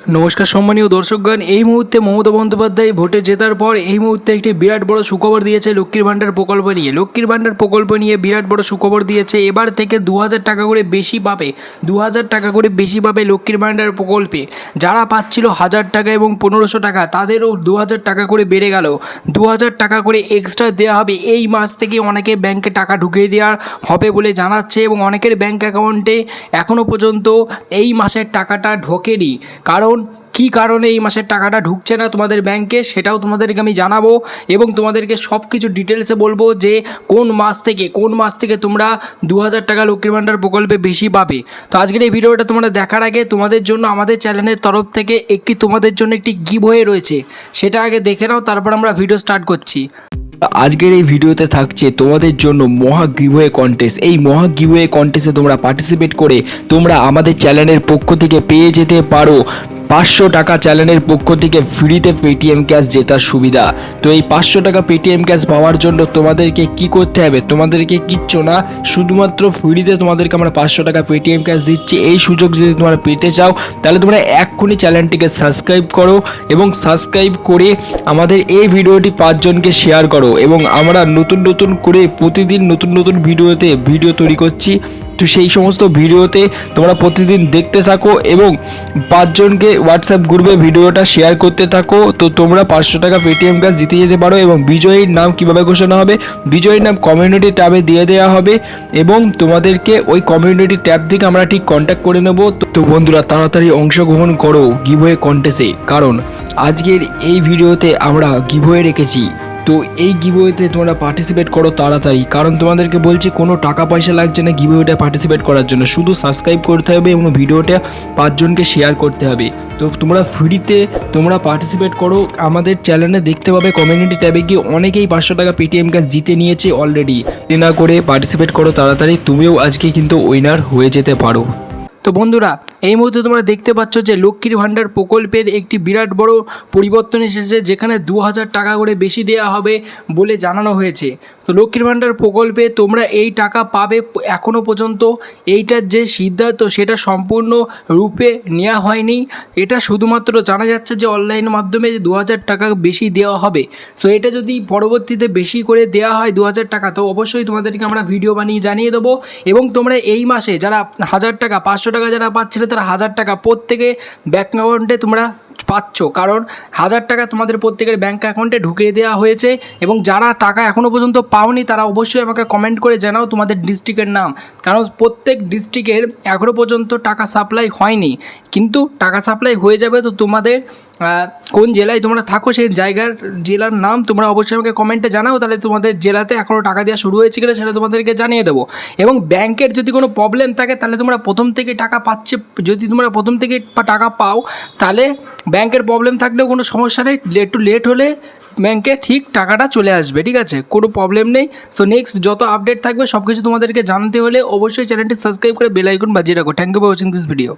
নমস্কার সম্মানীয় দর্শকগণ, এই মুহূর্তে মমতা বন্দ্যোপাধ্যায় ভোটে জেতার পর এই মুহূর্তে একটি বিরাট বড় সুখবর দিয়েছে লক্ষ্মীর ভাণ্ডার প্রকল্প নিয়ে। লক্ষ্মীর ভাণ্ডার প্রকল্প নিয়ে বিরাট বড় সুখবর দিয়েছে। এবার থেকে 2000 টাকা করে বেশি পাবে, 2000 টাকা করে বেশি পাবে লক্ষ্মীর ভাণ্ডার প্রকল্পে। যারা পাচ্ছিল 1000 টাকা এবং 1500 টাকা, তাদেরও 2000 টাকা করে বেড়ে গেল। 2000 টাকা করে এক্সট্রা দেওয়া হবে। এই মাস থেকে অনেকে ব্যাংকে টাকা ঢুকিয়ে দেওয়া হবে বলে জানাচ্ছে এবং অনেকের ব্যাংক অ্যাকাউন্টে এখনও পর্যন্ত এই মাসের টাকাটা ঢোকেনি। কী কারণে এই মাসের টাকাটা ঢুকছে না তোমাদের ব্যাংকে, সেটাও তোমাদেরকে আমি জানাবো এবং তোমাদেরকে সব কিছু ডিটেলসে বলবো যে কোন মাস থেকে তোমরা 2000 টাকা লক্ষ্মীর ভাণ্ডার প্রকল্পে বেশি পাবে। তো আজকের এই ভিডিওটা তোমরা দেখার আগে তোমাদের জন্য আমাদের চ্যানেলের তরফ থেকে তোমাদের জন্য একটি গিভওয়ে রয়েছে, সেটা আগে দেখে নাও, তারপর আমরা ভিডিও স্টার্ট করছি। আজকের এই ভিডিওতে থাকছে তোমাদের জন্য মহা গিভওয়ে কন্টেস্ট। এই মহা গিভওয়ে কন্টেস্টে তোমরা পার্টিসিপেট করে তোমরা আমাদের চ্যানেলের পক্ষ থেকে পেয়ে যেতে পারো 500 টাকা চ্যানেলের পক্ষ থেকে ফ্রিতে পেটিএম ক্যাশ জেতার সুবিধা। তো এই 500 টাকা পেটিএম ক্যাশ পাওয়ার জন্য তোমাদেরকে কি করতে হবে? তোমাদেরকে কিচ্ছু না, শুধুমাত্র ফ্রিতে তোমাদেরকে আমরা 500 টাকা পেটিএম ক্যাশ দিচ্ছি। এই সুযোগ যদি তোমরা পেতে চাও তাহলে তোমরা এক্ষুনি চ্যানেলটিকে সাবস্ক্রাইব করো এবং সাবস্ক্রাইব করে আমাদের এই ভিডিওটি 5 জনকে শেয়ার করো। এবং আমরা নতুন করে প্রতিদিন নতুন ভিডিও তৈরি করছি। তো সেই সমস্ত ভিডিওতে তোমরা প্রতিদিন দেখতে থাকো এবং 5 জনকে হোয়াটসঅ্যাপ গ্রুপে ভিডিওটা শেয়ার করতে থাকো। তো তোমরা 500 টাকা পেটিএম ক্যাশ জিতে যেতে পারো। এবং বিজয়ীর নাম কিভাবে ঘোষণা হবে? বিজয়ীর নাম কমিউনিটি ট্যাবে দিয়ে দেওয়া হবে এবং তোমাদেরকে ওই কমিউনিটি ট্যাব থেকে আমরা ঠিক কন্ট্যাক্ট করে নেব। তো বন্ধুরা, তাড়াতাড়ি অংশগ্রহণ করো গিভওয়ে কন্টেস্টে, কারণ আজকের এই ভিডিওতে আমরা গিভওয়ে রেখেছি। তো এই গিভওয়েতে তোমরা পার্টিসিপেট করো তাড়াতাড়ি, কারণ তোমাদেরকে বলছি কোনো টাকা পয়সা লাগছে না গিভওয়েটা পার্টিসিপেট করার জন্য, শুধু সাবস্ক্রাইব করতে হবে এবং ভিডিওটা 5 জনকে শেয়ার করতে হবে। তো তোমরা ফ্রিতে তোমরা পার্টিসিপেট করো। আমাদের চ্যানেলে দেখতে পাবে কমিউনিটি ট্যাবে গিয়ে অনেকেই 500 টাকা পেটিএম ক্যাশ জিতে নিয়েছে অলরেডি। না করে পার্টিসিপেট করো তাড়াতাড়ি, তুমিও আজকে কিন্তু উইনার হয়ে যেতে পারো। তো বন্ধুরা, এই মুহূর্তে তোমরা দেখতে পাচ্ছ যে লক্ষ্মীর ভাণ্ডার প্রকল্পের একটি বিরাট বড় পরিবর্তন এসেছে, যেখানে 2000 টাকা করে বেশি দেওয়া হবে বলে জানানো হয়েছে। তো লক্ষ্মীর ভাণ্ডার প্রকল্পে তোমরা এই টাকা পাবে। এখনও পর্যন্ত এইটার যে সিদ্ধান্ত সেটা সম্পূর্ণ রূপে নেওয়া হয়নি। এটা শুধুমাত্র জানা যাচ্ছে যে অনলাইনের মাধ্যমে যে 2000 টাকা বেশি দেওয়া হবে। সো এটা যদি পরবর্তীতে বেশি করে দেওয়া হয় 2000 টাকা, তো অবশ্যই তোমাদেরকে আমরা ভিডিও বানিয়ে জানিয়ে দেবো। এবং তোমরা এই মাসে যারা 1000 টাকা 500 টাকা যারা পাচ্ছিলে, তারা 1000 টাকা প্রত্যেকে ব্যাঙ্ক অ্যাকাউন্টে তোমরা পাচ্ছ, কারণ 1000 টাকা তোমাদের প্রত্যেকের ব্যাঙ্ক অ্যাকাউন্টে ঢুকিয়ে দেওয়া হয়েছে। এবং যারা টাকা এখনও পর্যন্ত পাওনি তারা অবশ্যই আমাকে কমেন্ট করে জানাও তোমাদের ডিস্ট্রিক্টের নাম, কারণ প্রত্যেক ডিস্ট্রিক্টের এখনও পর্যন্ত টাকা সাপ্লাই হয়নি, কিন্তু টাকা সাপ্লাই হয়ে যাবে। তো তোমাদের কোন জেলায় তোমরা থাকো সেই জেলার নাম তোমরা অবশ্যই আমাকে কমেন্টে জানাও, তাহলে তোমাদের জেলাতে এখনও টাকা দেওয়া শুরু হয়েছে কিনা সেটা তোমাদেরকে জানিয়ে দেবো। এবং ব্যাংকের যদি কোনো প্রবলেম থাকে তাহলে তোমরা প্রথম থেকে টাকা পাচ্ছে, যদি তোমরা প্রথম থেকে টাকা পাও তাহলে ব্যাংকের প্রবলেম থাকলেও কোনো সমস্যা নেই, একটু লেট হলে ব্যাংকে ঠিক টাকাটা চলে আসবে, ঠিক আছে, কোনো প্রবলেম নেই। সো নেক্সট যত আপডেট থাকবে সব কিছু তোমাদেরকে জানতে হলে অবশ্যই চ্যানেলটি সাবস্ক্রাইব করে বেল আইকন বাজিয়ে রাখো। Thank you for watching this video.